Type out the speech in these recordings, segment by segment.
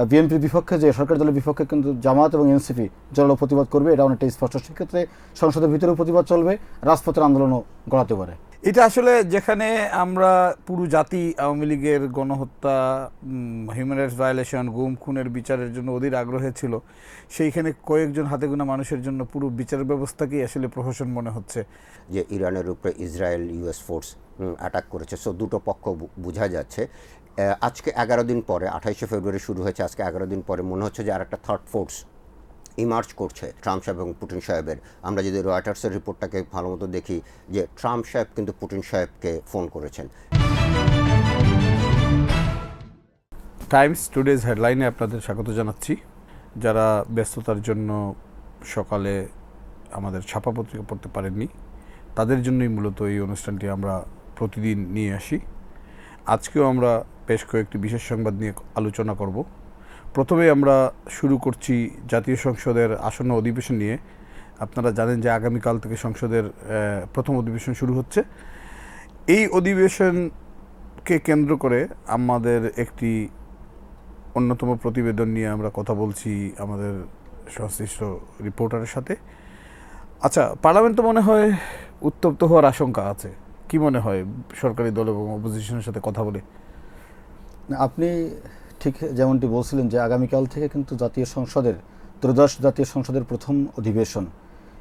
বিএনপির বিপক্ষে যে সরকারি দলের বিপক্ষে কিন্তু জামাত এবং এনসিপি জোরালো প্রতিবাদ করবে, এটা অনেকটা স্পষ্ট। সেক্ষেত্রে সংসদের ভিতরেও প্রতিবাদ চলবে, রাজপথের আন্দোলনও গড়াতে পারে। এটা আসলে যেখানে আমরা পুরো জাতি আওয়ামী লীগের গণহত্যা, হিউম্যান রাইটস ভায়োলেশন, গুম খুনের বিচারের জন্য অধীর আগ্রহে ছিল, সেইখানে কয়েকজন হাতে গোনা মানুষের জন্য পুরো বিচার ব্যবস্থাকেই আসলে প্রহসন মনে হচ্ছে। যে ইরানের উপরে ইসরায়েল ইউএস ফোর্স অ্যাটাক করেছে, সো দুটো পক্ষ বোঝা যাচ্ছে। আজকে 11 দিন পরে, 28শে ফেব্রুয়ারি শুরু হয়েছে, আজকে 11 দিন পরে মনে হচ্ছে যে আর একটা থার্ড ফোর্স ইমার্জ করছে ট্রাম্প সাহেব এবং পুটিন সাহেবের। আমরা যদি রয়টার্সের রিপোর্টটাকে ভালো মতো দেখি, যে ট্রাম্প সাহেব কিন্তু পুটিন সাহেবকে ফোন করেছেন। টাইমস টুডেজ হেডলাইনে আপনাদের স্বাগত জানাচ্ছি। যারা ব্যস্ততার জন্য সকালে আমাদের ছাপা পত্রিকা পড়তে পারেননি, তাদের জন্যই মূলত এই অনুষ্ঠানটি আমরা প্রতিদিন নিয়ে আসি। আজকেও আমরা বেশ কয়েকটি বিশেষ সংবাদ নিয়ে আলোচনা করব। প্রথমে আমরা শুরু করছি জাতীয় সংসদের আসন্ন অধিবেশন নিয়ে। আপনারা জানেন যে আগামীকাল থেকে সংসদের প্রথম অধিবেশন শুরু হচ্ছে। এই অধিবেশনকে কেন্দ্র করে আমাদের একটি অন্যতম প্রতিবেদন নিয়ে আমরা কথা বলছি আমাদের সংশ্লিষ্ট রিপোর্টারের সাথে। আচ্ছা, পার্লামেন্ট তো মনে হয় উত্তপ্ত হওয়ার আশঙ্কা আছে। কি মনে হয় সরকারি দল এবং অপোজিশনের সাথে কথা বলে? আপনি ঠিক যেমনটি বলছিলেন যে আগামীকাল থেকে কিন্তু জাতীয় সংসদের, ত্রয়োদশ জাতীয় সংসদের প্রথম অধিবেশন।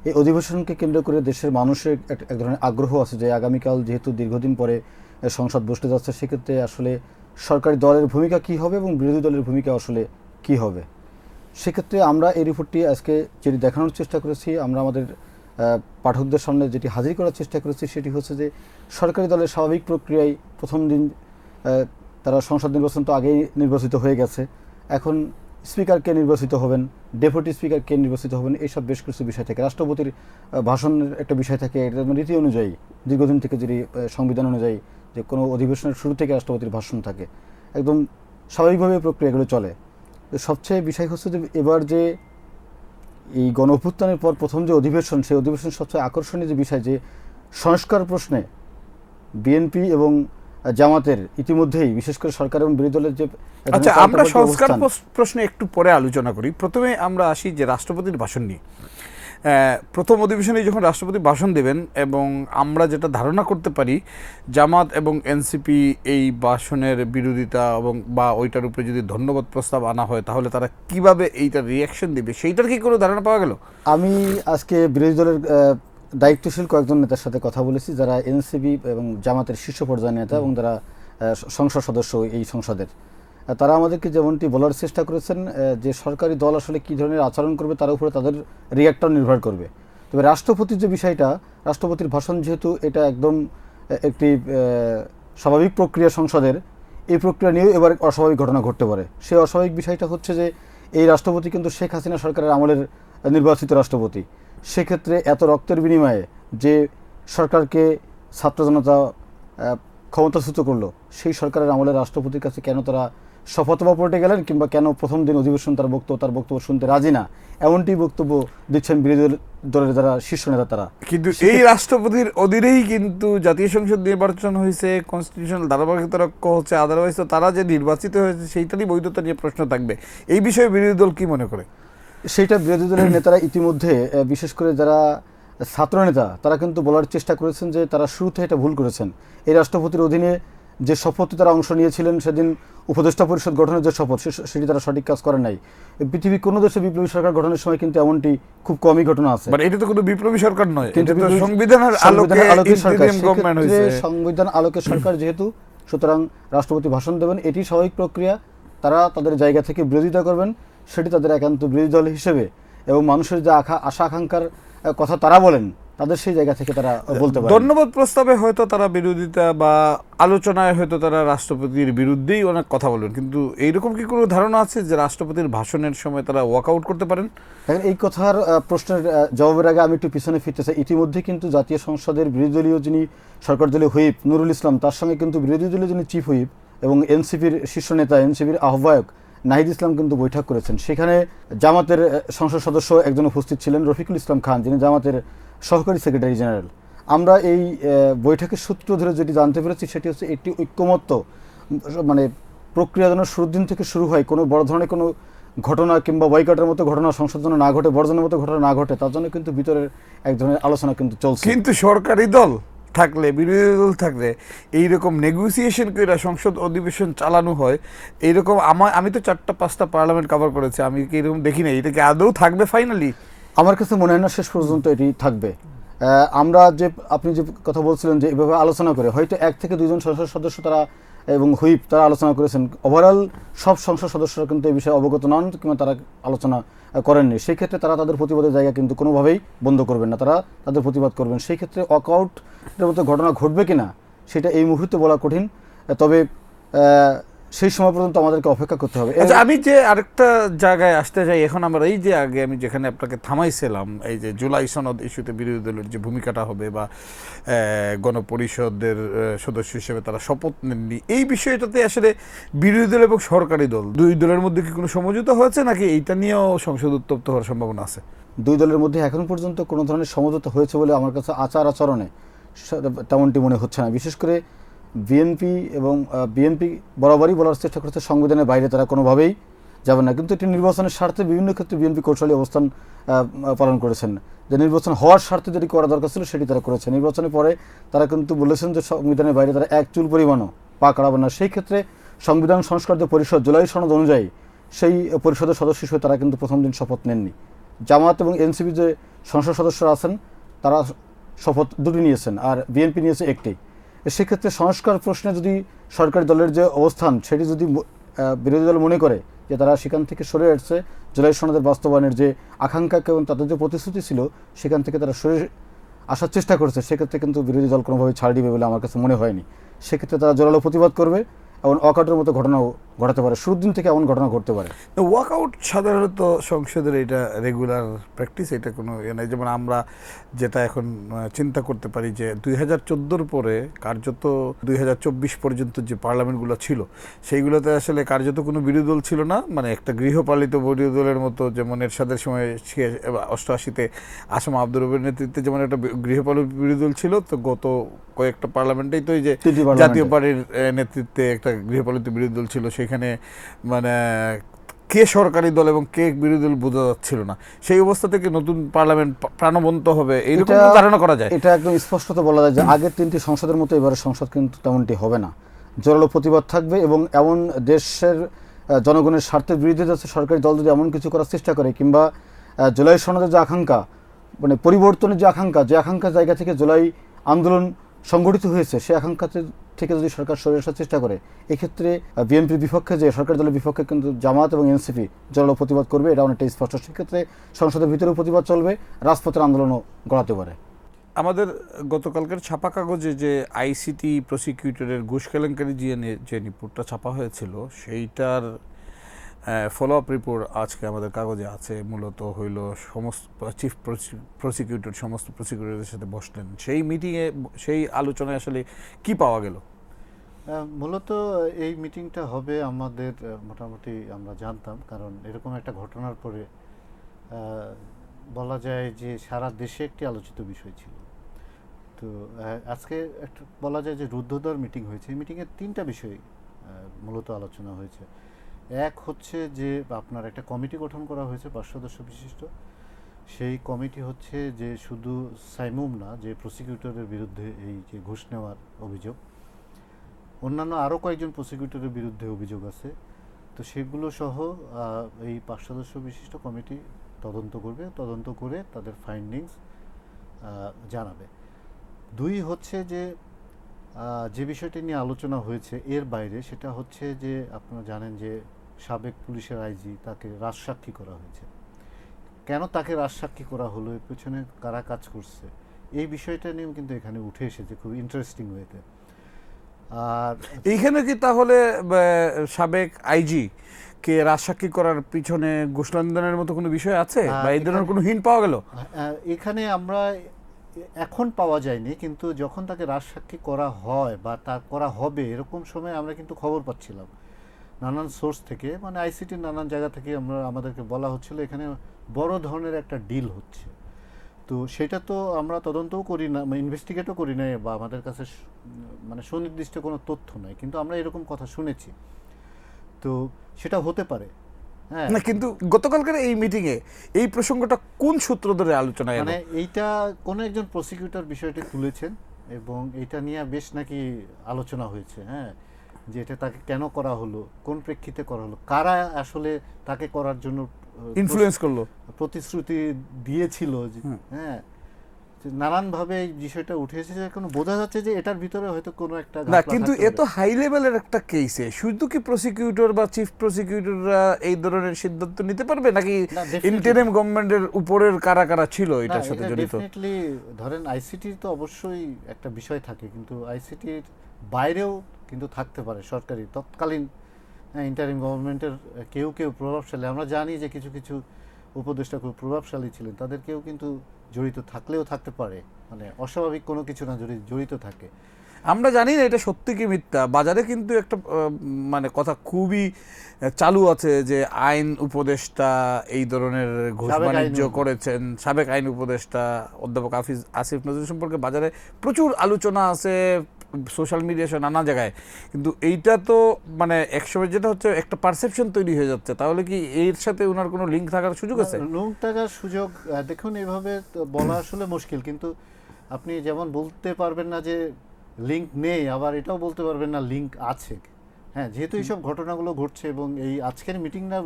এই অধিবেশনকে কেন্দ্র করে দেশের মানুষের এক ধরনের আগ্রহ আছে যে আগামীকাল যেহেতু দীর্ঘদিন পরে সংসদ বসতে যাচ্ছে, সেক্ষেত্রে আসলে সরকারি দলের ভূমিকা কী হবে এবং বিরোধী দলের ভূমিকা আসলে কী হবে। সেক্ষেত্রে আমরা এই রিপোর্টটি আজকে যেটি দেখানোর চেষ্টা করেছি, আমরা আমাদের পাঠকদের সামনে যেটি হাজির করার চেষ্টা করেছি, সেটি হচ্ছে যে সরকারি দলের স্বাভাবিক প্রক্রিয়ায় প্রথম দিন তারা সংসদ নির্বাচন তো আগেই নির্বাচিত হয়ে গেছে, এখন স্পিকারকে নির্বাচিত হবেন, ডেপুটি স্পিকারকে নির্বাচিত হবেন, এইসব বেশ কিছু বিষয় থাকে। রাষ্ট্রপতির ভাষণের একটা বিষয় থাকে, এটা রীতি অনুযায়ী দীর্ঘদিন থেকে যেটি সংবিধান অনুযায়ী যে কোনো অধিবেশনের শুরু থেকে রাষ্ট্রপতির ভাষণ থাকে, একদম স্বাভাবিকভাবে প্রক্রিয়াগুলো চলে। সবচেয়ে বিষয় হচ্ছে যে এবার যে এই গণ অভ্যুত্থানের পর প্রথম যে অধিবেশন, সেই অধিবেশন সবচেয়ে আকর্ষণীয় যে বিষয় যে সংস্কার প্রশ্নে বিএনপি এবং জামাতের ইতিমধ্যেই, বিশেষ করে সরকার এবং বিরোধী দলের যে, আচ্ছা, আমরা সংস্কার প্রশ্নে একটু পরে আলোচনা করি। প্রথমে আমরা আসি যে রাষ্ট্রপতির ভাষণ নিয়ে। প্রথম অধিবেশনে যখন রাষ্ট্রপতি ভাষণ দেবেন, এবং আমরা যেটা ধারণা করতে পারি জামাত এবং এনসিপি এই ভাষণের বিরোধিতা এবং বা ওইটার উপরে যদি ধন্যবাদ প্রস্তাব আনা হয়, তাহলে তারা কিভাবে এইটার রিয়াকশন দেবে, সেইটার কি কোনো ধারণা পাওয়া গেল? আমি আজকে বিরোধী দলের দায়িত্বশীল কয়েকজন নেতার সাথে কথা বলেছি, যারা এনসিপি এবং জামাতের শীর্ষ পর্যায়ের নেতা এবং যারা সংসদ সদস্য এই সংসদের। তারা আমাদেরকে যেমনটি বলার চেষ্টা করেছেন যে সরকারি দল আসলে কী ধরনের আচরণ করবে তার উপরে তাদের রিয়াক্টর নির্ভর করবে। তবে রাষ্ট্রপতির যে বিষয়টা, রাষ্ট্রপতির ভাষণ যেহেতু এটা একদম একটি স্বাভাবিক প্রক্রিয়া সংসদের, এই প্রক্রিয়া নিয়েও এবার অস্বাভাবিক ঘটনা ঘটতে পারে। সেই অস্বাভাবিক বিষয়টা হচ্ছে যে এই রাষ্ট্রপতি কিন্তু শেখ হাসিনা সরকারের আমলের নির্বাচিত রাষ্ট্রপতি। সেক্ষেত্রে এত রক্তের বিনিময়ে যে সরকারকে ছাত্র জনতা ক্ষমতাচ্যুত করলো, সেই সরকারের আমলের রাষ্ট্রপতির কাছে কেন তারা শপথবাক্যে গেলেন, কিংবা কেন প্রথম দিন অধিবেশন তার বক্তব্য শুনতে রাজি না, এমনটি বক্তব্য দিচ্ছেন বিরোধী দলের যারা শীর্ষ নেতা তারা। কিন্তু এই রাষ্ট্রপতির অধীনেই কিন্তু জাতীয় সংসদ নির্বাচন হয়েছে, কনস্টিটিউশনাল ধারাবাহিকতা রক্ষা হচ্ছে, আদারওয়াইজ তো তারা যে নির্বাচিত হয়েছে সেইটারই বৈধতা নিয়ে প্রশ্ন থাকবে। এই বিষয়ে বিরোধী দল কি মনে করে? সেইটা বিরোধী দলের নেতারা ইতিমধ্যে, বিশেষ করে যারা ছাত্রনেতা, তারা কিন্তু বলার চেষ্টা করেছেন যে তারা শুরুতে এটা ভুল করেছেন। এই রাষ্ট্রপতির অধীনে যে শপথে তারা অংশ নিয়েছিলেন, সেদিন উপদেষ্টা পরিষদ গঠনের যে শপথ, সেটি তারা সঠিক কাজ করেন নাই। পৃথিবীর কোনো দেশে বিপ্লবী সরকার গঠনের সময় কিন্তু এমনটি খুব কমই ঘটনা আছে। এটা তো কোনো বিপ্লবী সরকার নয়, কিন্তু সংবিধানের আলোকে সংবিধান আলোকে সরকার যেহেতু, সুতরাং রাষ্ট্রপতি ভাষণ দেবেন, এটি স্বাভাবিক প্রক্রিয়া। তারা তাদের জায়গা থেকে বিরোধিতা করবেন, সেটি তাদের একান্ত বিরোধী দল হিসেবে, এবং মানুষের যে আশা আকাঙ্ক্ষার কথা তারা বলেন, তাদের সেই জায়গা থেকে তারা বলতে পারে। ধন্যবাদ প্রস্তাবে হয়তো তারা বিরোধিতা বা আলোচনায় হয়তো তারা রাষ্ট্রপতির বিরুদ্ধেই অনেক কথা বলবেন, কিন্তু এইরকম কি কোনো ধারণা আছে যে রাষ্ট্রপতির ভাষণের সময় তারা ওয়াকআউট করতে পারেন? দেখেন, এই কথার প্রশ্নের জবাবের আগে আমি একটু পিছনে ফিরতে চাই। ইতিমধ্যে কিন্তু জাতীয় সংসদের বিরোধী দলীয় যিনি সরকার দলীয় হুইপ নুরুল ইসলাম, তার সঙ্গে কিন্তু বিরোধী দলীয় যিনি চিফ হুইপ এবং এনসিপির শীর্ষ নেতা, এনসিপির আহ্বায়ক নাহিদ ইসলাম কিন্তু বৈঠক করেছেন। সেখানে জামাতের সংসদ সদস্য একজন উপস্থিত ছিলেন, রফিকুল ইসলাম খান, যিনি জামাতের সহকারী সেক্রেটারি জেনারেল। আমরা এই বৈঠকের সূত্র ধরে যেটি জানতে পেরেছি, সেটি হচ্ছে একটি ঐক্যমত্য, মানে প্রক্রিয়া যেন শুরুর দিন থেকে শুরু হয়, কোনো বড় ধরনের কোনো ঘটনা কিংবা বয়কটের মতো ঘটনা সংসদ যেন না ঘটে, বর্জনের মতো ঘটনা না ঘটে, তার জন্য কিন্তু ভিতরের এক ধরনের আলোচনা কিন্তু চলছে। কিন্তু সরকারি দল থাকলে, বিরোধী দল থাকলে এইরকম নেগোসিয়েশন করে সংসদ অধিবেশন চালানো হয়, এইরকম আমি তো 4-5টা পার্লামেন্ট কভার করেছি, আমি কি এরকম দেখি না। এটা কি আদৌ থাকবে ফাইনালি? আমার কাছে মনে হয় না শেষ পর্যন্ত এটি থাকবে। আমরা যে আপনি যে কথা বলছিলেন যে এভাবে আলোচনা করে হয়তো 1 থেকে 2 জন সংসদ সদস্য তারা এবং হুইপ তারা আলোচনা করেছেন, ওভারঅল সব সংসদ সদস্যরা কিন্তু এই বিষয়ে অবগত নন কিংবা তারা আলোচনা করেননি। সেই ক্ষেত্রে তারা তাদের প্রতিবাদের জায়গা কিন্তু কোনোভাবেই বন্ধ করবেন না, তারা তাদের প্রতিবাদ করবেন। সেই ক্ষেত্রে ওয়াকআউটের মতো ঘটনা ঘটবে কিনা সেটা এই মুহূর্তে বলা কঠিন, তবে সেই সময় পর্যন্ত আমাদেরকে অপেক্ষা করতে হবে। আচ্ছা, আমি যে আরেকটা জায়গায় আসতে চাই এখন, আমরা এই যে আগে আমি যেখানে আপনাকে থামাইছিলাম, এই যে জুলাই সনদ ইস্যুতে বিরোধী দলের যে ভূমিকাটা হবে বা গণপরিষদের সদস্য হিসেবে তারা শপথ নেননি, এই বিষয়টাতে আসলে বিরোধী দল এবং সরকারি দল দুই দলের মধ্যে কি কোনো সমঝোতা হয়েছে, নাকি এইটা নিয়েও সংসদ উত্তপ্ত হওয়ার সম্ভাবনা আছে? দুই দলের মধ্যে এখন পর্যন্ত কোনো ধরনের সমঝোতা হয়েছে বলে আমার কাছে আচার আচরণে তেমনটি মনে হচ্ছে না। বিশেষ করে বিএনপি বরাবরই বলার চেষ্টা করছে সংবিধানের বাইরে তারা কোনোভাবেই যাবে না, কিন্তু এটি নির্বাচনের স্বার্থে বিভিন্ন ক্ষেত্রে বিএনপি কৌশলী অবস্থান পালন করেছেন। যে নির্বাচন হওয়ার স্বার্থে যেটি করা দরকার ছিল সেটি তারা করেছে। নির্বাচনের পরে তারা কিন্তু বলেছেন যে সংবিধানের বাইরে তারা এক চুল পরিমাণও পা কাড়াবে না। সেই ক্ষেত্রে সংবিধান সংস্কার যে পরিষদ জুলাই সনদ অনুযায়ী সেই পরিষদের সদস্য হিসেবে তারা কিন্তু প্রথম দিন শপথ নেননি। জামাত এবং এনসিপি যে সংসদ সদস্যরা আছেন তারা শপথ দুটি নিয়েছেন আর বিএনপি নিয়েছে একটি। সেক্ষেত্রে সংস্কার প্রশ্নে যদি সরকারি দলের যে অবস্থান সেটি যদি বিরোধী দল মনে করে যে তারা সেখান থেকে সরে আসছে, জুলাই সনদের বাস্তবায়নের যে আকাঙ্ক্ষা এবং তাদের যে প্রতিশ্রুতি ছিল সেখান থেকে তারা সরে আসার চেষ্টা করছে, সেক্ষেত্রে কিন্তু বিরোধী দল কোনোভাবে ছাড় দিবে বলে আমার কাছে মনে হয়নি। সেক্ষেত্রে তারা জোরালো প্রতিবাদ করবে এবং ওয়াকআউটের মতো ঘটনাও ঘটাতে পারে, শুরুর দিন থেকে এমন ঘটনা ঘটতে পারে। ওয়াকআউট সাধারণত সংসদের এটা রেগুলার প্র্যাকটিস, এটা কোনো ইয়ে নাই। যেমন আমরা যেটা এখন চিন্তা করতে পারি যে 2014 পরে কার্যত 2024 পর্যন্ত যে পার্লামেন্টগুলো ছিল সেইগুলোতে আসলে কার্যত কোনো বিরোধী দল ছিল না, মানে একটা গৃহপালিত বিরোধী দলের মতো। যেমন এরশাদের সময় 88-তে আসম আব্দুর রবের নেতৃত্বে যেমন একটা গৃহপালিত বিরোধী দল ছিল, তো গত কয়েকটা পার্লামেন্টেই তো এই যে জাতীয় পার্টির নেতৃত্বে একটা গৃহপালিত বিরোধী দল ছিল, সেখানে মানে কে সরকারি দল এবং কে বিরোধী দল বোঝা যাচ্ছিল না। সেই অবস্থা থেকে নতুন পার্লামেন্ট প্রাণবন্ত হবে এইরকম ধারণা করা যায়। এটা একদম স্পষ্টত বলা যায় যে আগের 3টি সংসদের মতো এবারের সংসদ কিন্তু তেমনটি হবে না। জোরালো প্রতিবাদ থাকবে এবং এমন দেশের জনগণের স্বার্থের বিরুদ্ধে যাচ্ছে সরকারি দল যদি এমন কিছু করার চেষ্টা করে কিংবা জুলাই সনদের যে আকাঙ্ক্ষা, মানে পরিবর্তনের যে আকাঙ্ক্ষা জায়গা থেকে জুলাই আন্দোলন সংগঠিত হয়েছে, সেই আকাঙ্ক্ষা থেকে যদি সরকার সরে আসার চেষ্টা করে, এক্ষেত্রে বিএনপির বিপক্ষে যে সরকারি দলের বিপক্ষে কিন্তু জামাত এবং এনসিপি জোরালো প্রতিবাদ করবে, এটা অনেকটা স্পষ্ট। সেক্ষেত্রে সংসদের ভিতরেও প্রতিবাদ চলবে, রাজপথের আন্দোলনও গড়াতে পারে। আমাদের গতকালকের ছাপা কাগজে যে আইসিটি প্রসিকিউটরের ঘুষ কেলেঙ্কারি যে রিপোর্টটা ছাপা হয়েছিল সেইটার ফলো আপ রিপোর্ট আজকে আমাদের কাগজে আছে। মূলত হইল সমস্ত চিফ প্রসিকিউটর সমস্ত প্রসিকিউটরদের সাথে বসলেন, সেই মিটিংয়ে সেই আলোচনায় আসলে কি পাওয়া গেল? মূলত এই মিটিংটা হবে আমাদের মোটামুটি আমরা জানতাম, কারণ এরকম একটা ঘটনার পরে বলা যায় যে সারা দেশে একটি আলোচিত বিষয় ছিল। তো আজকে একটা বলা যায় যে রুদ্ধদ্বার মিটিং হয়েছে। এই মিটিংয়ে 3টা বিষয় মূলত আলোচনা হয়েছে। এক হচ্ছে যে আপনার একটা কমিটি গঠন করা হয়েছে 5 সদস্য বিশিষ্ট। সেই কমিটি হচ্ছে যে শুধু সাইমুম না, যে প্রসিকিউটরের বিরুদ্ধে এই যে ঘুষ নেওয়ার অভিযোগ, অন্যান্য আরও কয়েকজন প্রসিকিউটরের বিরুদ্ধে অভিযোগ আছে। তো সেগুলো সহ এই 5 সদস্য বিশিষ্ট কমিটি তদন্ত করবে, তদন্ত করে তাদের ফাইন্ডিংস জানাবে। 2 হচ্ছে যে যে বিষয়টি নিয়ে আলোচনা হয়েছে এর বাইরে, সেটা হচ্ছে যে আপনারা জানেন যে সাবেক পুলিশের আইজি তাকে রাজসাক্ষী করা হয়েছে। কেন তাকে রাজসাক্ষী করা হলো, এর পেছনে কারা কাজ করছে, এই বিষয়টা নিয়েও কিন্তু এখানে উঠে এসেছে খুব ইন্টারেস্টিং ওয়েতে। আর এইখানে কি তাহলে সাবেক আইজি কে রাজসাক্ষী করার পিছনে ঘুষ লেনদেনের মতো কোনো বিষয় আছে বা এই ধরনের কোনো হিন্ট পাওয়া গেল? এখানে আমরা এখন পাওয়া যায়নি, কিন্তু যখন তাকে রাজসাক্ষী করা হয় বা তা করা হবে এরকম সময় আমরা কিন্তু খবর পাচ্ছিলাম নানান সোর্স থেকে, মানে আইসিটির নানান জায়গা থেকে আমাদেরকে বলা হচ্ছিল এখানে বড় ধরনের একটা ডিল হচ্ছে। তো সেটা তো আমরা তদন্তও করি না, ইনভেস্টিগেটও করি না, বা আমাদের কাছে মানে সুনির্দিষ্ট কোনো তথ্য নাই, কিন্তু আমরা এরকম কথা শুনেছি। তো সেটা হতে পারে। হ্যাঁ, না, কিন্তু গতকালকের এই মিটিংয়ে এই প্রসঙ্গটা কোন সূত্র ধরে আলোচনায় এলো? মানে এইটা কোনো একজন প্রসিকিউটর বিষয়টি তুলেছেন এবং এটা নিয়ে বেশ নাকি আলোচনা হয়েছে। হ্যাঁ, যে এটা তাকে কেন করা হলো, কোন প্রেক্ষিতে করা হলো, কারা আসলে তাকে করার জন্য ইনফ্লুয়েন্স করলো? প্রতিশ্রুতি দিয়েছিল হ্যাঁ, নানানভাবে এই বিষয়টা উঠে এসেছে। এখন বোঝা যাচ্ছে যে এটার ভিতরে হয়তো কোনো একটা না, ঘাটলা কিন্তু থাকতে এত পারে। হাই লেভেলের একটা কেসে শুধু কি প্রসিকিউটর বা চিফ প্রসিকিউটররা এই ধরনের সিদ্ধান্ত নিতে পারবে, নাকি না, definitely ইন্টারিম গভর্নমেন্টের উপরের কারা কারা ছিল এটার সাথে জড়িত? ডেফিনেটলি ধরেন আইসিটির তো অবশ্যই একটা বিষয় থাকে, কিন্তু আইসিটির বাইরেও কিন্তু থাকতে পারে সরকারি তৎকালীন ইন্টারিম গভর্নমেন্টের কেউ কেউ প্রভাবশালী। আমরা জানি যে কিছু কিছু উপদেষ্টা খুব প্রভাবশালী ছিলেন, তাদের কেউ কিন্তু জড়িত থাকলেও থাকতে পারে, মানে অস্বাভাবিক কোনো কিছু না যদি জড়িত থাকে। আমরা জানি না এটা সত্যি কি মিথ্যা। বাজারে কিন্তু একটা মানে কথা খুবই চালু আছে যে আইন উপদেষ্টা এই ধরনের ঘুষ সাবেক বাণিজ্য আইন করেছেন। সাবেক আইন উপদেষ্টা অধ্যাপক আসিফ নজরুল সম্পর্কে বাজারে প্রচুর আলোচনা আছে, সোশ্যাল মিডিয়া সহ নানা জায়গায়। কিন্তু এইটা তো মানে একসময় যেটা হচ্ছে একটা পারসেপশন তৈরি হয়ে যাচ্ছে, তাহলে কি এর সাথে ওনার কোনো লিঙ্ক থাকার সুযোগ আছে? লোক টাকার সুযোগ দেখুন, এভাবে তো বলা আসলে মুশকিল, কিন্তু আপনি যেমন বলতে পারবেন না যে লিঙ্ক নেই, আবার এটাও বলতে পারবেন না লিঙ্ক আছে। হ্যাঁ, যেহেতু এইসব ঘটনাগুলো ঘটছে এবং এই আজকের মিটিংটা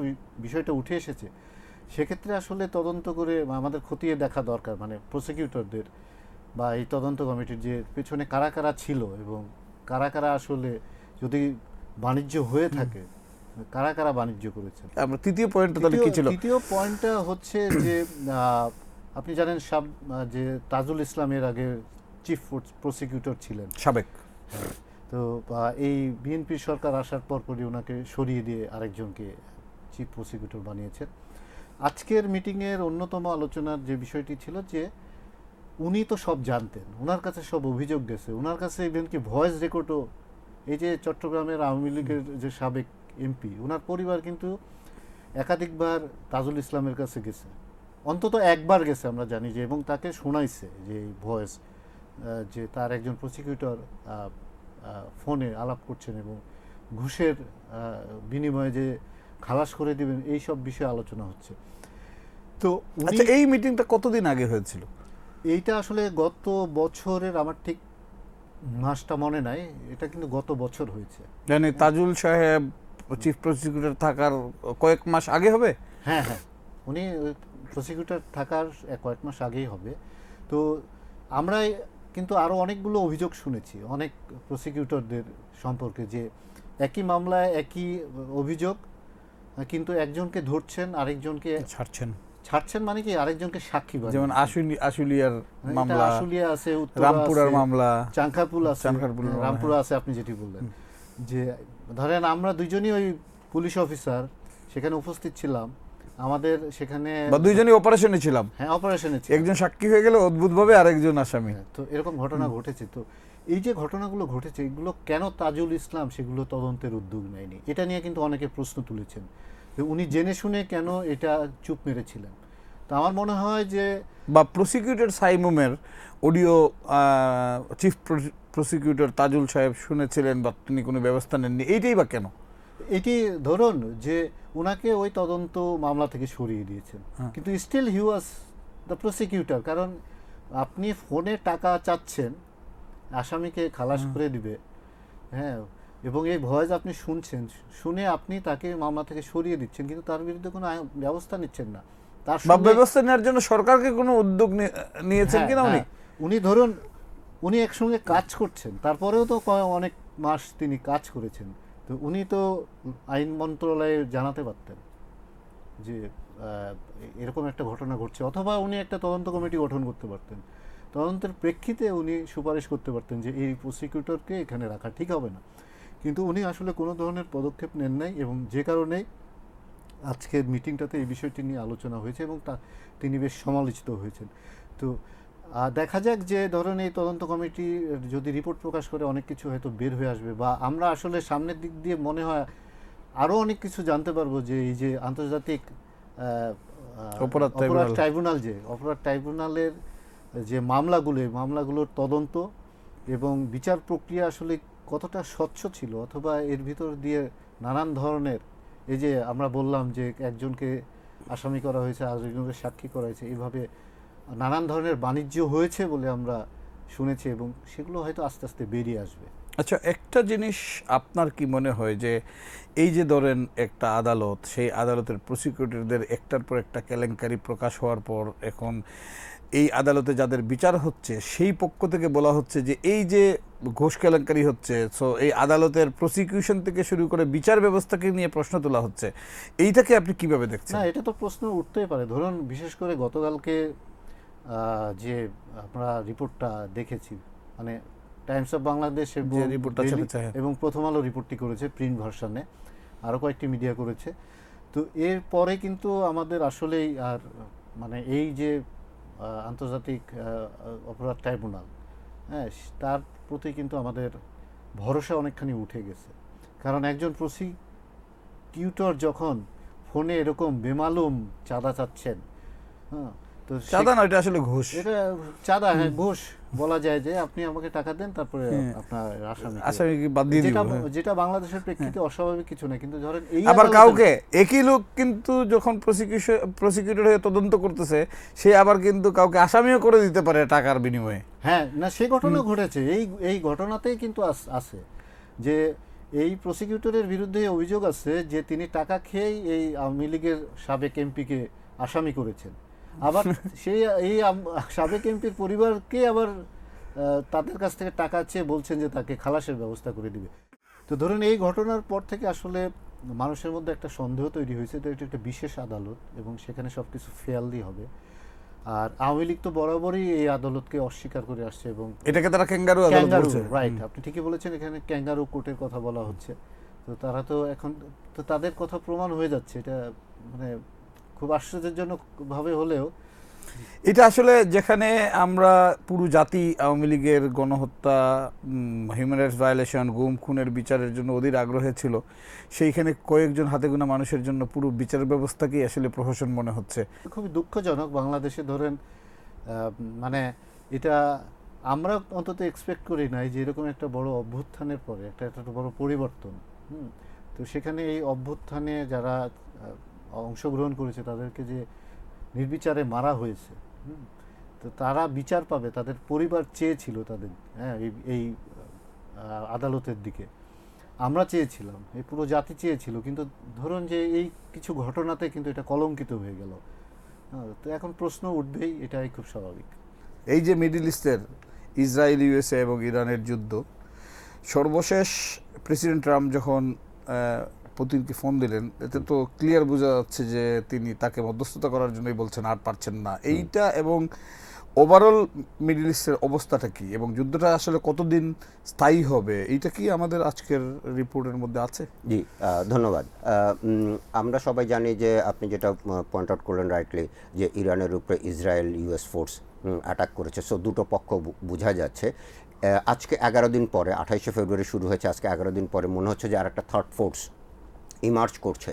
বিষয়টা উঠে এসেছে, সেক্ষেত্রে আসলে তদন্ত করে আমাদের খতিয়ে দেখা দরকার, মানে প্রসিকিউটরদের বা এই তদন্ত কমিটির যে পেছনে কারা কারা ছিল এবং কারা কারা আসলে যদি বাণিজ্য হয়ে থাকে কারা কারা বাণিজ্য করেছেন। আমরা তৃতীয় পয়েন্টটা তাহলে কি ছিল? তৃতীয় পয়েন্টটা হচ্ছে যে আপনি জানেন যে তাজুল ইসলামের আগে চিফ প্রসিকিউটর ছিলেন সাবেক। তো এই বিএনপি সরকার আসার পরপরই ওনাকে সরিয়ে দিয়ে আরেকজনকে চিফ প্রসিকিউটর বানিয়েছেন। আজকের মিটিংয়ের অন্যতম আলোচনার যে বিষয়টি ছিল যে উনি তো সব জানতেন, ওনার কাছে সব অভিযোগ গেছে, ওনার কাছে ইভেন কি ভয়েস রেকর্ডও, এই যে চট্টগ্রামের আওয়ামী লীগের যে সাবেক এমপি, ওনার পরিবার কিন্তু একাধিকবার তাজুল ইসলামের কাছে গেছে, অন্তত একবার গেছে আমরা জানি যে, এবং তাকে শোনাইছে যে এই ভয়েস, যে তার একজন প্রসিকিউটর ফোনে আলাপ করছেন এবং ঘুষের বিনিময়ে যে খালাস করে দিবেন, এই সব বিষয়ে আলোচনা হচ্ছে। তো আচ্ছা, এই মিটিংটা কতদিন আগে হয়েছিল? এইটা আসলে গত বছরের, আমার ঠিক মাসটা মনে নাই, এটা কিন্তু গত বছর হয়েছে। জানি তাজুল সাহেব চিফ প্রসিকিউটর থাকার কয়েক মাস আগে হবে। হ্যাঁ হ্যাঁ, উনি প্রসিকিউটর থাকার কয়েক মাস আগেই হবে। তো আমরা কিন্তু আরও অনেকগুলো অভিযোগ শুনেছি অনেক প্রসিকিউটরদের সম্পর্কে, যে একই মামলায় একই অভিযোগ, কিন্তু একজনকে ধরছেন আরেকজনকে ছাড়ছেন, মানে কি আরেকজনকে সাক্ষী বানিয়ে। যেমন আশুলিয়ার মামলা, আশুলিয়া আছে, রামপুরার মামলা, চাংখারপুল আছে, রামপুরা আছে, আপনি যেটি বললেন। যে ধরেন আমরা দুইজনই ওই পুলিশ অফিসার, সেখানে উপস্থিত ছিলাম, আমাদের সেখানে বা দুইজনই অপারেশনে ছিলাম। হ্যাঁ, অপারেশনে একজন সাক্ষী হয়ে গেল অদ্ভুতভাবে, আরেকজন আসামি। তো এরকম ঘটনা ঘটেছে। তো এই যে ঘটনাগুলো ঘটেছে, এগুলো কেন তাজুল ইসলাম সেগুলো তদন্তের উদ্যোগ নেয়নি, এটা নিয়ে কিন্তু অনেকে প্রশ্ন তুলেছেন যে উনি জেনে শুনে কেন এটা চুপ মেরেছিলেন। তো আমার মনে হয় যে বা প্রসিকিউটর সাইমুমের অডিও চিফ প্রসিকিউটর তাজুল সাহেব শুনেছিলেন বা তিনি কোনো ব্যবস্থা নেননি, এইটাই বা কেন? এটি ধরুন যে ওনাকে ওই তদন্ত মামলা থেকে সরিয়ে দিয়েছেন, কিন্তু still he was the prosecutor. কারণ আপনি ফোনে টাকা চাচ্ছেন, আসামিকে খালাস করে দিবে, হ্যাঁ, এবং এই ভয়েস আপনি শুনছেন, শুনে আপনি তাকে মামলা থেকে সরিয়ে দিচ্ছেন, কিন্তু তার বিরুদ্ধে কোনো ব্যবস্থা নিচ্ছেন না। তার ব্যবস্থা নেওয়ার জন্য সরকারকে কোনো উদ্যোগ নিয়েছেন কিনা উনি? উনি ধরুন উনি একসঙ্গে কাজ করছেন, তারপরেও তো অনেক মাস তিনি কাজ করেছেন। তো উনি তো আইন মন্ত্রণালয়ে জানাতে পারতেন যে এরকম একটা ঘটনা ঘটছে, অথবা উনি একটা তদন্ত কমিটি গঠন করতে পারতেন, তদন্তের প্রেক্ষিতে উনি সুপারিশ করতে পারতেন যে এই প্রসিকিউটরকে এখানে রাখা ঠিক হবে না। কিন্তু উনি আসলে কোনো ধরনের পদক্ষেপ নেন নাই, এবং যে কারণেই আজকের মিটিংটাতে এই বিষয়টি নিয়ে আলোচনা হয়েছে এবং তিনি বেশ সমালোচিত হয়েছেন। তো দেখা যাক যে ধরুন এই তদন্ত কমিটি যদি রিপোর্ট প্রকাশ করে, অনেক কিছু হয়তো বের হয়ে আসবে, বা আমরা আসলে সামনের দিক দিয়ে মনে হয় আরও অনেক কিছু জানতে পারবো, যে এই যে আন্তর্জাতিক অপরাধ ট্রাইব্যুনালের যে মামলাগুলোর তদন্ত এবং বিচার প্রক্রিয়া আসলে কতটা স্বচ্ছ ছিল, অথবা এর ভিতর দিয়ে নানান ধরনের, এই যে আমরা বললাম যে একজনকে আসামি করা হয়েছে, আরেকজনকে সাক্ষী করা হয়েছে, এইভাবে নানান ধরনের বাণিজ্য হয়েছে বলে আমরা শুনেছি, এবং সেগুলো হয়তো আস্তে আস্তে বেরিয়ে আসবে। আচ্ছা, একটা জিনিস আপনার কি মনে হয় যে এই যে ধরেন একটা আদালত, সেই আদালতের প্রসিকিউটরদের একটার পর একটা কেলেঙ্কারি প্রকাশ হওয়ার পর এখন এই আদালতে যাদের বিচার হচ্ছে সেই পক্ষ থেকে বলা হচ্ছে যে এই যে ঘুষ কেলেঙ্কারি হচ্ছে, সো এই আদালতের প্রসিকিউশন থেকে শুরু করে বিচার ব্যবস্থাকে নিয়ে প্রশ্ন তোলা হচ্ছে, এইটাকে আপনি কিভাবে দেখছেন? না, এটা তো প্রশ্ন উঠতেই পারে। ধরুন বিশেষ করে গতকালকে যে আমরা রিপোর্টটা দেখেছি, মানে টাইমস অফ বাংলাদেশ এবং যে রিপোর্টটা ডেইলি ছেপেছে, হ্যাঁ। এবং প্রথম আলো রিপোর্টটি করেছে প্রিন্ট ভার্সনে, আরও কয়েকটি মিডিয়া করেছে। তো এর পরে কিন্তু আমাদের আসলেই আর মানে এই যে আন্তর্জাতিক অপরাধ ট্রাইব্যুনাল, হ্যাঁ, তার প্রতি কিন্তু আমাদের ভরসা অনেকখানি উঠে গেছে। কারণ একজন প্রসিকিউটর যখন ফোনে এরকম বেমালুম চাঁদা চাচ্ছেন, হ্যাঁ, তো চাঁদা না, এটা আসলে ঘুষ। এটা চাঁদা, হ্যাঁ, ঘুষ বলা যায় যে আপনি আমাকে টাকা দেন, তারপরে আপনার আসামিকে বাদ দিয়ে দিব, হ্যাঁ। যেটা বাংলাদেশের প্রেক্ষিতে অস্বাভাবিক কিছু না, কিন্তু ধরেন এই আবার আদালতের- কাউকে একই লোক কিন্তু যখন প্রসিকিউটর হয়ে তদন্ত করতেছে, সে আবার কিন্তু কাউকে আসামিও করে দিতে পারে টাকার বিনিময়ে। হ্যাঁ, না, সেই ঘটনা ঘটেছে। এই ঘটনাতেই কিন্তু আছে যে এই প্রসিকিউটরের বিরুদ্ধে অভিযোগ আছে যে তিনি টাকা খেয়েই এই আওয়ামী লীগের সাবেক এমপিকে আসামি করেছেন। আবার সেই এই সাবেক এমপির পরিবারকে আবার তাদের কাছ থেকে টাকা চেয়ে বলছেন যে তাকে খালাসের ব্যবস্থা করে দিবে। তো ধরুন এই ঘটনার পর থেকে আসলে মানুষের মধ্যে একটা সন্দেহ তৈরি হয়েছে যে এটা একটা বিশেষ আদালত এবং সেখানে সব কিছু ফেয়ারলি হবে। আর আওয়ামী লীগ তো বরাবরই এই আদালতকে অস্বীকার করে আসছে, এবং এটাকে তারা ক্যাঙ্গারু আদালত ক্যাঙ্গারু, বলছে। রাইট, আপনি ঠিকই বলেছেন, এখানে ক্যাঙ্গারু কোর্টের কথা বলা হচ্ছে। তো তারা তো এখন তো তাদের কথা প্রমাণ হয়ে যাচ্ছে, এটা মানে খুব আশ্চর্যজনক ভাবে হলেও এটা আসলে যেখানে আমরা পুরো জাতি আওয়ামী লীগের গণহত্যা, হিউম্যান রাইটস ভায়োলেশন, গুম খুনের বিচারের জন্য অধীর আগ্রহে ছিল, সেইখানে কয়েকজন হাতে গোনা মানুষের জন্য পুরো বিচার ব্যবস্থাকেই আসলে প্রহসন মনে হচ্ছে। খুবই দুঃখজনক। বাংলাদেশে ধরেন মানে এটা আমরা অন্তত এক্সপেক্ট করি নাই যে এরকম একটা বড় অভ্যুত্থানের পরে একটা বড় পরিবর্তন, তো সেখানে এই অভ্যুত্থানে যারা অংশগ্রহণ করেছে তাদেরকে যে নির্বিচারে মারা হয়েছে, তো তারা বিচার পাবে, তাদের পরিবার চেয়েছিল তাদের, হ্যাঁ, এই আদালতের দিকে আমরা চেয়েছিলাম, এই পুরো জাতি চেয়েছিল, কিন্তু ধরুন যে এই কিছু ঘটনাতে কিন্তু এটা কলঙ্কিত হয়ে গেল। তো এখন প্রশ্ন উঠবেই, এটাই খুব স্বাভাবিক। এই যে মিডল ইস্টের ইসরায়েল, ইউএসএ এবং ইরানের যুদ্ধ, সর্বশেষ প্রেসিডেন্ট ট্রাম্প যখন পুতিনকে ফোন দিলেন, এতে তো ক্লিয়ার বোঝা যাচ্ছে যে তিনি তাকে মধ্যস্থতা করার জন্যই বলছেন, আর পারছেন না। এইটা এবং ওভারঅল মিডল ইস্টের অবস্থাটা কি এবং যুদ্ধটা আসলে কতদিন স্থায়ী হবে, এইটা কি আমাদের আজকের রিপোর্টের মধ্যে আছে? জি, ধন্যবাদ। আমরা সবাই জানি যে আপনি যেটা পয়েন্ট আউট করলেন রাইটলি, যে ইরানের উপরে ইসরায়েল ইউএস ফোর্স অ্যাটাক করেছে। সো দুটো পক্ষ বোঝা যাচ্ছে। আজকে 11 দিন পরে, 28শে ফেব্রুয়ারি শুরু হয়েছে, আজকে 11 দিন পরে মনে হচ্ছে যে আর একটা থার্ড ফোর্স ইমার্জ করছে।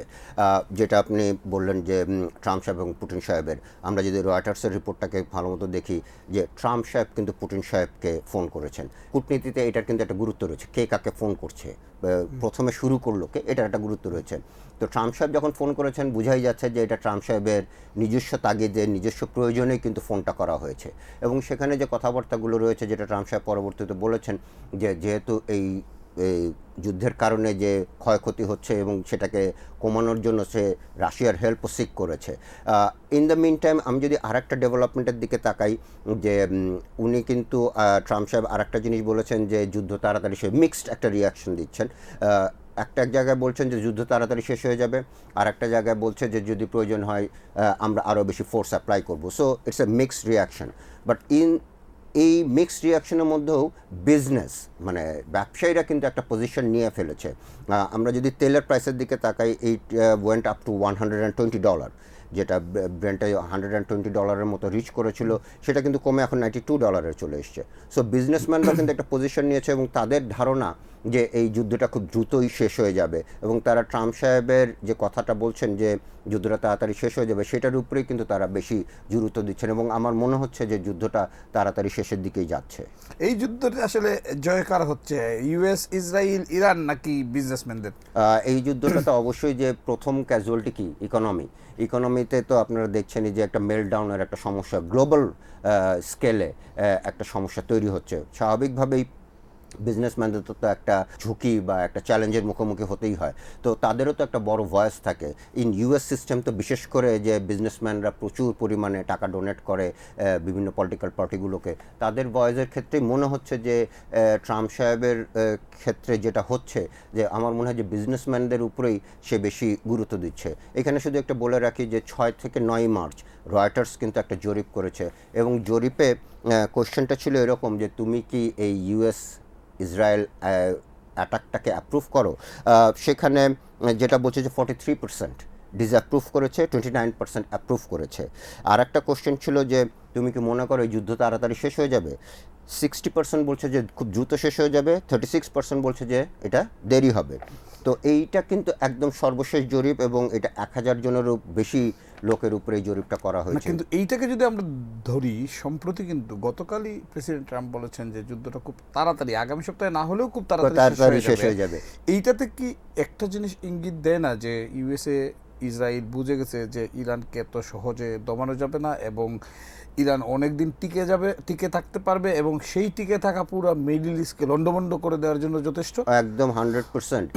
যেটা আপনি বললেন যে ট্রাম্প সাহেব এবং পুটিন সাহেবের, আমরা যদি রয়টার্সের রিপোর্টটাকে ভালো মতো দেখি, যে ট্রাম্প সাহেব কিন্তু পুটিন সাহেবকে ফোন করেছেন। কূটনীতিতে এটার কিন্তু একটা গুরুত্ব রয়েছে, কে কাকে ফোন করছে, প্রথমে শুরু করলো কে, এটার একটা গুরুত্ব রয়েছে। তো ট্রাম্প সাহেব যখন ফোন করেছেন, বোঝাই যাচ্ছে যে এটা ট্রাম্প সাহেবের নিজস্ব তাগিদে, নিজস্ব প্রয়োজনেই কিন্তু ফোনটা করা হয়েছে। এবং সেখানে যে কথাবার্তাগুলো রয়েছে, যেটা ট্রাম্প সাহেব পরবর্তীতে বলেছেন, যে যেহেতু এই যুদ্ধের কারণে যে ক্ষয়ক্ষতি হচ্ছে এবং সেটাকে কমানোর জন্য সে রাশিয়ার হেল্পও সিক করেছে। ইন দ্য মিন টাইম আমি যদি আরেকটা ডেভেলপমেন্টের দিকে তাকাই, যে উনি কিন্তু ট্রাম্প সাহেব আরেকটা জিনিস বলেছেন, যে যুদ্ধ তাড়াতাড়ি, সে মিক্সড একটা রিয়াকশন দিচ্ছেন। এক জায়গায় বলছেন যে যুদ্ধ তাড়াতাড়ি শেষ হয়ে যাবে, আর একটা জায়গায় বলছে যে যদি প্রয়োজন হয় আমরা আরও বেশি ফোর্স অ্যাপ্লাই করবো। So it's a mixed reaction. But এই মিক্সড রিয়াকশনের মধ্যেও বিজনেস, মানে ব্যবসায়ীরা কিন্তু একটা পজিশন নিয়ে ফেলেছে। আমরা যদি তেলের প্রাইসের দিকে তাকাই, ইট ওয়েন্ট আপ টু $120, যেটা ব্রেন্টে $120 মতো রিচ করেছিল, সেটা কিন্তু কমে এখন $92 চলে এসছে। সো বিজনেসম্যানরা কিন্তু একটা পজিশন নিয়েছে এবং তাদের ধারণা যে এই যুদ্ধটা খুব দ্রুতই শেষ হয়ে যাবে, এবং তারা ট্রাম্প সাহেবের যে কথাটা বলছেন যে যুদ্ধটা তাড়াতাড়ি শেষ হয়ে যাবে, সেটার উপরেই কিন্তু তারা বেশি গুরুত্ব দিচ্ছেন, এবং আমার মনে হচ্ছে যে যুদ্ধটা তাড়াতাড়ি শেষের দিকেই যাচ্ছে। এই যুদ্ধটা আসলে জয়কার হচ্ছে ইউএস, ইসরায়েল, ইরান নাকি বিজনেসম্যানদের? এই যুদ্ধটা তো অবশ্যই যে প্রথম ক্যাজুয়ালিটি কি ইকোনমিতে তো আপনারা দেখছেনই যে একটা মেল্টডাউনের একটা সমস্যা গ্লোবাল স্কেলে একটা সমস্যা তৈরি হচ্ছে। স্বাভাবিকভাবেই বিজনেসম্যানদের তো একটা ঝুঁকি বা একটা চ্যালেঞ্জের মুখোমুখি হতেই হয়, তো তাদেরও তো একটা বড় ভয়েস থাকে। ইউএস সিস্টেম তো বিশেষ করে যে বিজনেসম্যানরা প্রচুর পরিমাণে টাকা ডোনেট করে বিভিন্ন পলিটিক্যাল পার্টিগুলোকে, তাদের ভয়েসের ক্ষেত্রেই মনে হচ্ছে যে ট্রাম্প সাহেবের ক্ষেত্রে যেটা হচ্ছে যে আমার মনে হয় যে বিজনেসম্যানদের উপরেই সে বেশি গুরুত্ব দিচ্ছে। এখানে শুধু একটা বলে রাখি যে 6 থেকে 9 মার্চ রয়টার্স কিন্তু একটা জরিপ করেছে, এবং জরিপে কোশ্চেনটা ছিল এরকম যে তুমি কি এই ইউএস ইসরায়েল অ্যাটাকটাকে অ্যাপ্রুভ করো। সেখানে যেটা বলছে যে 43% ডিসঅ্যাপ্রুভ করেছে, 29% অ্যাপ্রুভ করেছে। আর একটা কোশ্চেন ছিল যে তুমি কি মনে করো এই যুদ্ধ তাড়াতাড়ি শেষ হয়ে যাবে? 60% বলছে যে খুব দ্রুত শেষ হয়ে যাবে, 36% বলছে যে এটা দেরি হবে। তো এইটা কিন্তু একদম সর্বশেষ জরিপ, এবং এটা 1000 জনেরও বেশি লোকের উপরে এই জরিপটা করা না, হয়েছে। কিন্তু এইটাকে যদি আমরা ধরি, সম্প্রতি কিন্তু গতকালই প্রেসিডেন্ট ট্রাম্প বলেছেন যে যুদ্ধটা খুব তাড়াতাড়ি, আগামী সপ্তাহে না হলেও খুব তাড়াতাড়ি শেষ হয়ে যাবে। এইটাতে কি একটা জিনিস ইঙ্গিত দেয় না যে ইউএসএ, ইসরায়েল বুঝে গেছে যে ইরানকে এত সহজে দমানো যাবে না, এবং ইরান অনেক দিন টিকে থাকতে পারবে, এবং সেই টিকে থাকা পুরো মিডল ইস্টকে লন্ডভন্ড করে দেওয়ার জন্য যথেষ্ট? একদম 100%।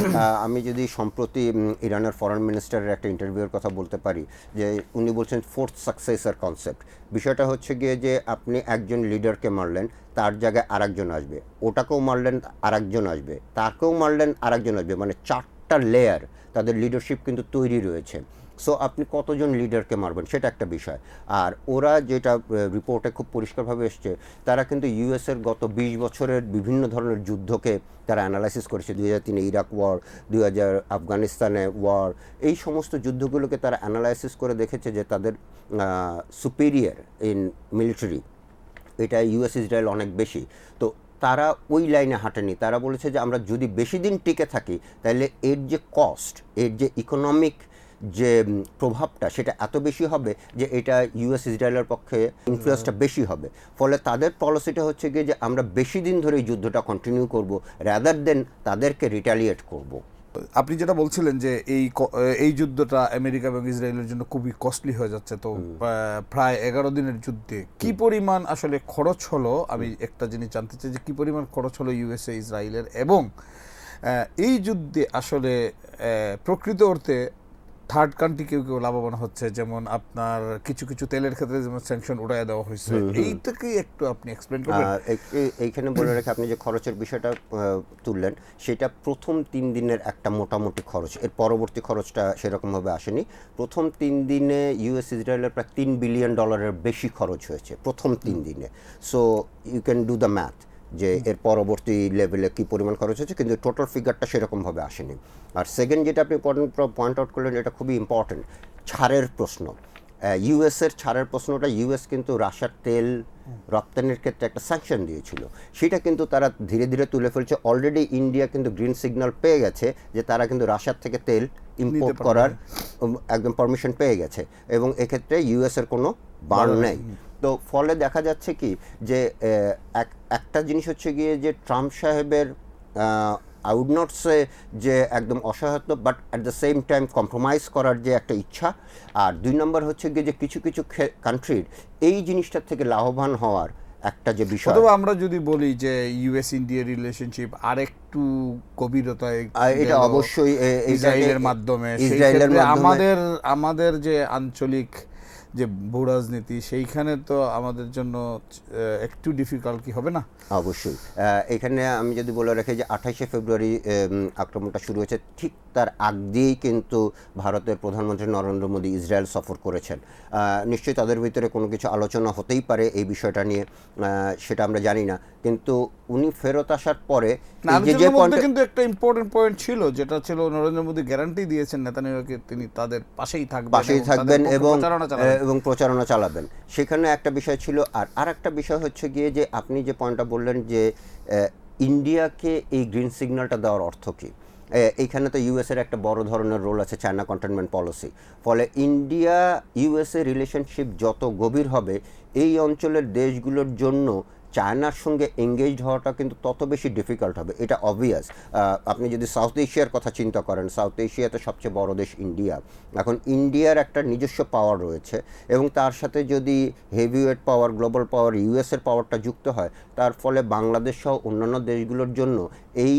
আমি যদি সম্প্রতি ইরানের ফরেন মিনিস্টারের একটা ইন্টারভিউর কথা বলতে পারি, যে উনি বলছেন ফোর্থ সাকসেসর কনসেপ্ট। বিষয়টা হচ্ছে গিয়ে যে আপনি একজন লিডারকে মারলেন, তার জায়গায় আরেকজন আসবে, ওটাকেও মারলেন আরেকজন আসবে, তাকেও মারলেন আরেকজন আসবে, মানে 4টা লেয়ার তাদের লিডারশিপ কিন্তু তৈরি রয়েছে। সো আপনি কতজন লিডারকে মারবেন সেটা একটা বিষয়। আর ওরা যেটা রিপোর্টে খুব পরিষ্কারভাবে এসছে, তারা কিন্তু ইউএসের গত 20 বছরের বিভিন্ন ধরনের যুদ্ধকে তারা অ্যানালাইসিস করেছে। 2003 ইরাক ওয়ার, 2000 আফগানিস্তানে ওয়ার, এই সমস্ত যুদ্ধগুলোকে তারা অ্যানালাইসিস করে দেখেছে যে তাদের সুপিরিয়র ইন মিলিটারি এটা ইউএস ইসরায়েল অনেক বেশি। তো তারা ওই লাইনে হাঁটেনি, তারা বলেছে যে আমরা যদি বেশি দিন টিকে থাকি তাহলে এর যে কস্ট, এর যে ইকোনমিক যে প্রভাবটা, সেটা এত বেশি হবে যে এটা ইউএস ইসরায়েলের পক্ষে ইনফ্লুয়েন্সটা বেশি হবে। ফলে তাদের পলিসিটা হচ্ছে গিয়ে যে আমরা বেশি দিন ধরে এই যুদ্ধটা কন্টিনিউ করব, রাদার দেন তাদেরকে রিটালিয়েট করব। আপনি যেটা বলছিলেন যে এই যুদ্ধটা আমেরিকা এবং ইসরায়েলের জন্য খুবই কস্টলি হয়ে যাচ্ছে, তো প্রায় 11 দিনের যুদ্ধে কি পরিমাণ আসলে খরচ হলো, আমি একটা জিনিস জানতে চাই যে কি পরিমাণ খরচ হলো ইউএসএ ইসরায়েলের, এবং এই যুদ্ধে আসলে প্রকৃত অর্থে থার্ড কান্ট্রি কেউ কেউ লাভবান হচ্ছে, যেমন আপনার কিছু কিছু তেলের ক্ষেত্রে যেমন স্যাংশন উঠায় দেওয়া হয়েছে, এইটাকে একটু আপনি এক্সপ্লেন করবেন? এইখানে বলে রেখে আপনি যে খরচের বিষয়টা তুললেন, সেটা প্রথম 3 দিনের একটা মোটামুটি খরচ, এর পরবর্তী খরচটা সেরকমভাবে আসেনি। প্রথম 3 দিনে ইউএস ইসরায়েলের প্রায় $3 বিলিয়ন বেশি খরচ হয়েছে প্রথম 3 দিনে। So you can do the math যে এর পরবর্তী লেভেলে কী পরিমাণ খরচ হচ্ছে, কিন্তু টোটাল ফিগারটা সেরকমভাবে আসেনি। আর সেকেন্ড যেটা আপনি পয়েন্ট আউট করলেন, এটা খুবই ইম্পর্টেন্ট, ছাড়ের প্রশ্ন। ইউএসের ছাড়ের প্রশ্নটা, ইউএস কিন্তু রাশিয়ার তেল রপ্তানির ক্ষেত্রে একটা স্যাংশন দিয়েছিল, সেটা কিন্তু তারা ধীরে ধীরে তুলে ফেলছে। অলরেডি ইন্ডিয়া কিন্তু গ্রিন সিগন্যাল পেয়ে গেছে যে তারা কিন্তু রাশিয়ার থেকে তেল ইম্পোর্ট করার একদম পারমিশন পেয়ে গেছে, এবং এক্ষেত্রে ইউএসের কোনো বার্ন নেই। তো ফলে দেখা যাচ্ছে কি যে একটা জিনিস হচ্ছে গিয়ে যে ট্রাম্প সাহেবের আই উড নট সে যে একদম অসহায়ত্ব, but at the same time compromise করার যে একটা ইচ্ছা। আর 2 নম্বর হচ্ছে গিয়ে যে কিছু কিছু কান্ট্রির এই জিনিসটার থেকে লাভবান হওয়ার একটা যে বিষয়। অথবা আমরা যদি বলি যে ইউএস ইন্ডিয়া রিলেশনশিপ আরেকটু গভীরতায়, এটা অবশ্যই ইসরায়েলের মাধ্যমে, আমাদের যে আঞ্চলিক যে ভূ রাজনীতি, সেইখানে তো আমাদের জন্য একটু ডিফিকাল্ট কি হবে না? অবশ্যই। এখানে আমি যদি বলে রাখি যে 28শে ফেব্রুয়ারি আক্রমণটা শুরু হয়েছে, ঠিক তার আগ দিয়েই কিন্তু ভারতের প্রধানমন্ত্রী নরেন্দ্র মোদী ইসরায়েল সফর করেছেন। নিশ্চয়ই তাদের ভিতরে কোনো কিছু আলোচনা হতেই পারে এই বিষয়টা নিয়ে, সেটা আমরা জানি না, কিন্তু উনি ফেরত আসার পরে কিন্তু একটা ইম্পর্টেন্ট পয়েন্ট ছিল, যেটা ছিল নরেন্দ্র মোদী গ্যারান্টি দিয়েছেন নেতানিয়াহুকে তিনি তাদের পাশেই থাকবেন এবং প্রচারণা চালাবেন। সেখানে একটা বিষয় ছিল। আর একটা বিষয় হচ্ছে গিয়ে যে আপনি যে পয়েন্টটা বললেন যে ইন্ডিয়াকে এই গ্রিন সিগন্যালটা দেওয়ার অর্থ কী, এইখানে তো ইউএসের একটা বড় ধরনের রোল আছে, চায়না কন্টেনমেন্ট পলিসি। ফলে ইন্ডিয়া ইউএসএ রিলেশনশিপ যত গভীর হবে, এই অঞ্চলের দেশগুলোর জন্য চায়নার সঙ্গে এঙ্গেজড হওয়াটা কিন্তু তত বেশি ডিফিকাল্ট হবে, এটা অবভিয়াস। আপনি যদি সাউথ এশিয়ার কথা চিন্তা করেন, সাউথ এশিয়াতে সবচেয়ে বড় দেশ ইন্ডিয়া। এখন ইন্ডিয়ার একটা নিজস্ব পাওয়ার রয়েছে, এবং তার সাথে যদি হেভিওয়েট পাওয়ার, গ্লোবাল পাওয়ার, ইউএসের পাওয়ারটা যুক্ত হয়, তার ফলে বাংলাদেশ সহ অন্যান্য দেশগুলোর জন্য এই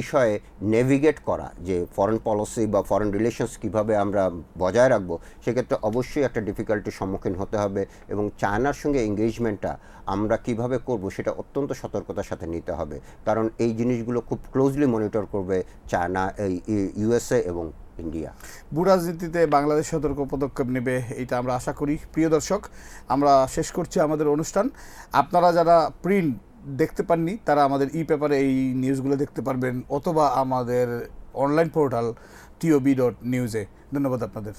বিষয়ে নেভিগেট করা, যে ফরেন পলিসি বা ফরেন রিলেশনস কীভাবে আমরা বজায় রাখবো, সেক্ষেত্রে অবশ্যই একটা ডিফিকাল্টির সম্মুখীন হতে হবে। এবং চায়নার সঙ্গে এঙ্গেজমেন্টটা আমরা কিভাবে করব, সেটা অত্যন্ত সতর্কতার সাথে নিতে হবে, কারণ এই জিনিসগুলো খুব ক্লোজলি মনিটর করবে চায়না, ইউএসএ এবং ইন্ডিয়া। ভূ রাজনীতিতে বাংলাদেশ সতর্ক পদক্ষেপ নেবে, এটা আমরা আশা করি। প্রিয় দর্শক, আমরা শেষ করছি আমাদের অনুষ্ঠান। আপনারা যারা প্রিন্ট দেখতে পাননি, তারা আমাদের পেপারে এই নিউজগুলো দেখতে পারবেন, অথবা আমাদের অনলাইন পোর্টাল tob.news-এ। ধন্যবাদ আপনাদের।